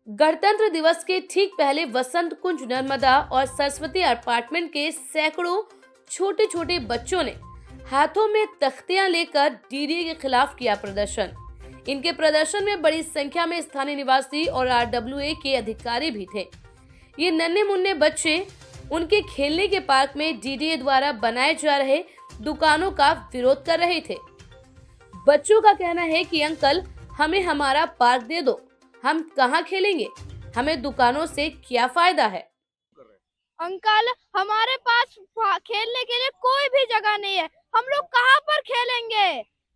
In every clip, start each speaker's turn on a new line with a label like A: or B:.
A: गणतंत्र दिवस के ठीक पहले वसंत कुंज नर्मदा और सरस्वती अपार्टमेंट के सैकड़ों छोटे छोटे बच्चों ने हाथों में तख्तियां लेकर डीडीए के खिलाफ किया प्रदर्शन। इनके प्रदर्शन में बड़ी संख्या में स्थानीय निवासी और आरडब्ल्यूए के अधिकारी भी थे। ये नन्हे मुन्ने बच्चे उनके खेलने के पार्क में डीडीए द्वारा बनाए जा रहे दुकानों का विरोध कर रहे थे। बच्चों का कहना है कि अंकल, हमें हमारा पार्क दे दो, हम कहाँ खेलेंगे, हमें दुकानों से क्या फायदा है।
B: अंकल, हमारे पास खेलने के लिए कोई भी जगह नहीं है, हम लोग कहाँ पर खेलेंगे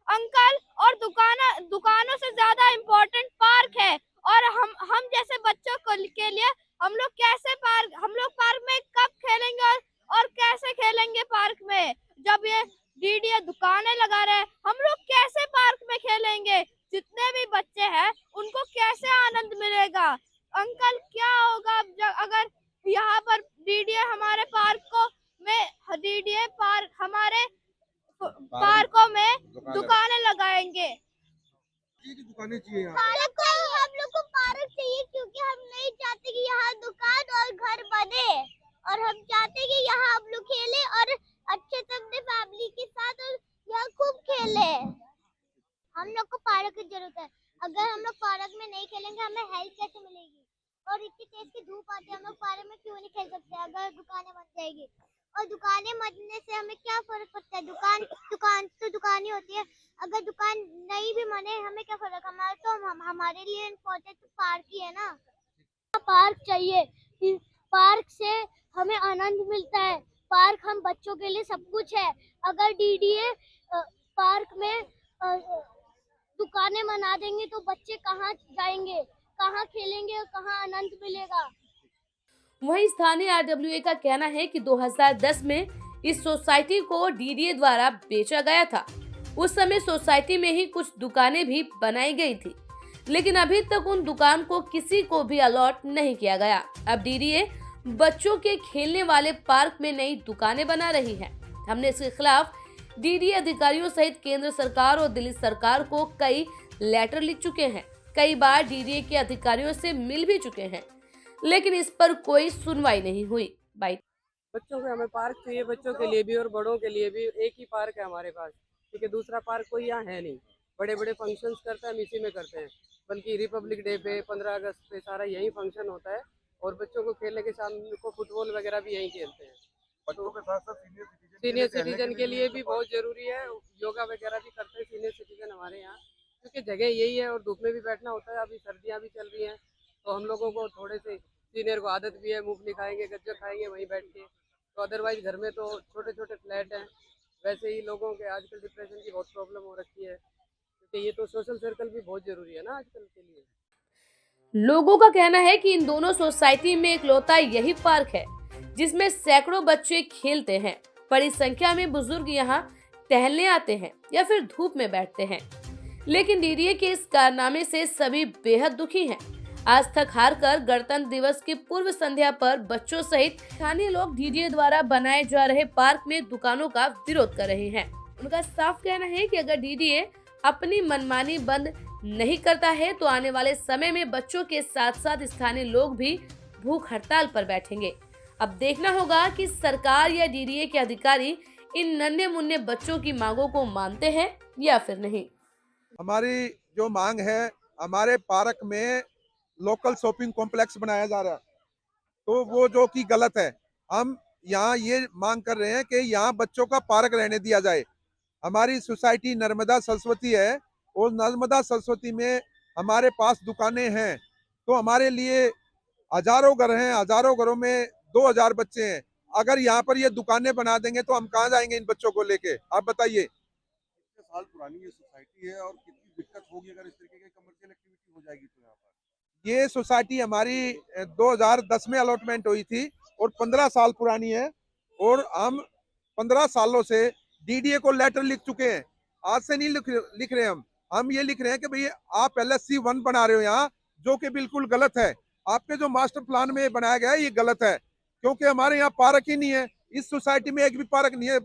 B: अंकल। और दुकानों से ज्यादा इम्पोर्टेंट पार्क है, और हम जैसे बच्चों के लिए हम लोग पार्क में कब खेलेंगे और कैसे खेलेंगे पार्क में, जब ये डीडीए दुकानें लगा रहे हैं। हम लोग कैसे पार्क में खेलेंगे, जितने भी बच्चे हैं उनको कैसे आनंद मिलेगा अंकल। क्या होगा अगर यहाँ पर डीडीए हमारे हमारे पार्कों में दुकानें लगाएंगे।
C: दुकानें चाहिए
D: हम लोग को पार्क चाहिए, क्योंकि हम नहीं चाहते कि यहाँ दुकान और घर बने, और हम चाहते कि यहाँ हम लोग खेले और अच्छे से अपने फैमिली के साथ और यहाँ खूब खेले। हम लोग को पार्क की जरूरत है। अगर हम लोग पार्क में नहीं खेलेंगे हमें हेल्थ कैसे मिलेगी, और इतनी तेज की धूप आती है, हम लोग पार्क में क्यों नहीं खेल सकते अगर दुकानें बन जाएगी। और दुकानें बनने से हमें क्या फर्क पड़ता है, दुकान ही होती है। अगर दुकान नहीं भी बने हमें क्या फर्क, हमारे लिए इम्पोर्टेंट तो पार्क ही है ना। पार्क चाहिए, पार्क से हमें आनंद मिलता है, पार्क हम बच्चों के लिए सब कुछ है। अगर डीडीए पार्क में दुकानें बना देंगे तो बच्चे कहाँ जाएंगे, कहाँ खेलेंगे और कहाँ आनंद मिलेगा।
A: वहीं स्थानीय आरडब्ल्यूए का कहना है कि 2010 में इस सोसाइटी को डीडीए द्वारा बेचा गया था। उस समय सोसाइटी में ही कुछ दुकानें भी बनाई गई थी, लेकिन अभी तक उन दुकान को किसी को भी अलॉट नहीं किया गया। अब डीडीए बच्चों के खेलने वाले पार्क में नई दुकानें बना रही है। हमने इसके खिलाफ डीडीए अधिकारियों सहित केंद्र सरकार और दिल्ली सरकार को कई लेटर लिख चुके हैं। कई बार डीडीए के अधिकारियों से मिल भी चुके हैं, लेकिन इस पर कोई सुनवाई नहीं हुई।
E: बच्चों के हमें पार्क चाहिए, बच्चों के लिए भी और बड़ों के लिए भी। एक ही पार्क है हमारे पास, क्योंकि दूसरा पार्क कोई यहाँ है नहीं। बड़े बड़े फंक्शंस करते हैं हम इसी में करते हैं, बल्कि रिपब्लिक डे पे 15 अगस्त पे सारा यही फंक्शन होता है। और बच्चों को खेलने के शाम को फुटबॉल वगैरह भी यहीं खेलते हैं।
C: बच्चों के साथ साथ
E: सीनियर सिटीजन के लिए भी बहुत जरूरी है, योगा वगैरह भी करते हैं सीनियर सिटीजन हमारे यहाँ, क्योंकि जगह यही है और धूप में भी बैठना होता है। अभी सर्दियाँ भी चल रही हैं, तो हम लोगों को थोड़े से सीनियर को आदत भी है, मूंगफली खाएंगे, गज्जक खाएंगे वहीं बैठ के। तो अदरवाइज घर में तो छोटे छोटे फ्लैट हैं। वैसे ही लोगों के आजकल डिप्रेशन की बहुत प्रॉब्लम हो रखी है, क्योंकि ये तो सोशल सर्कल भी बहुत जरूरी है ना आजकल के लिए।
A: लोगों का कहना है कि इन दोनों सोसाइटी में इकलौता यही पार्क है जिसमें सैकड़ों बच्चे खेलते हैं। बड़ी संख्या में बुजुर्ग यहाँ टहलने आते हैं या फिर धूप में बैठते हैं, लेकिन डीडीए के इस कारनामे से सभी बेहद दुखी हैं। आज थक हार कर गणतंत्र दिवस की पूर्व संध्या पर बच्चों सहित स्थानीय लोग डीडीए द्वारा बनाए जा रहे पार्क में दुकानों का विरोध कर रहे हैं। उनका साफ कहना है कि अगर डीडीए अपनी मनमानी बंद नहीं करता है तो आने वाले समय में बच्चों के साथ साथ स्थानीय लोग भी भूख हड़ताल पर बैठेंगे। अब देखना होगा कि सरकार या डीडीए के अधिकारी इन नन्हे मुन्ने बच्चों की मांगों को मानते हैं या फिर नहीं।
C: हमारी जो मांग है, हमारे पार्क में लोकल शॉपिंग कॉम्प्लेक्स बनाया जा रहा है, तो वो जो कि गलत है। हम यहाँ ये मांग कर रहे हैं कि यहाँ बच्चों का पार्क रहने दिया जाए। हमारी सोसाइटी नर्मदा सरस्वती है, और नर्मदा सरस्वती में हमारे पास दुकानें हैं, तो हमारे लिए हजारों घर हैं, हजारों घरों में 2000 बच्चे हैं। अगर यहाँ पर ये दुकानें बना देंगे तो हम कहाँ जाएंगे इन बच्चों को लेके, आप बताइए। कितने साल पुरानी ये सोसाइटी है और कितनी दिक्कत होगी अगर इस तरीके की कमर्शियल एक्टिविटी हो जाएगी तो। यहाँ पर ये सोसाइटी हमारी 2010 में अलॉटमेंट हुई थी और 15 साल पुरानी है, और हम 15 सालों से डीडीए को लेटर लिख चुके हैं। आज से नहीं लिख रहे हम ये लिख रहे हैं कि भाई आप LSC 1 बना रहे हो यहाँ, जो कि बिल्कुल गलत है। आपके जो मास्टर प्लान में बनाया गया है ये गलत है, क्योंकि हमारे यहाँ पार्क ही नहीं है। इस सोसाइटी में एक भी पार्क नहीं है।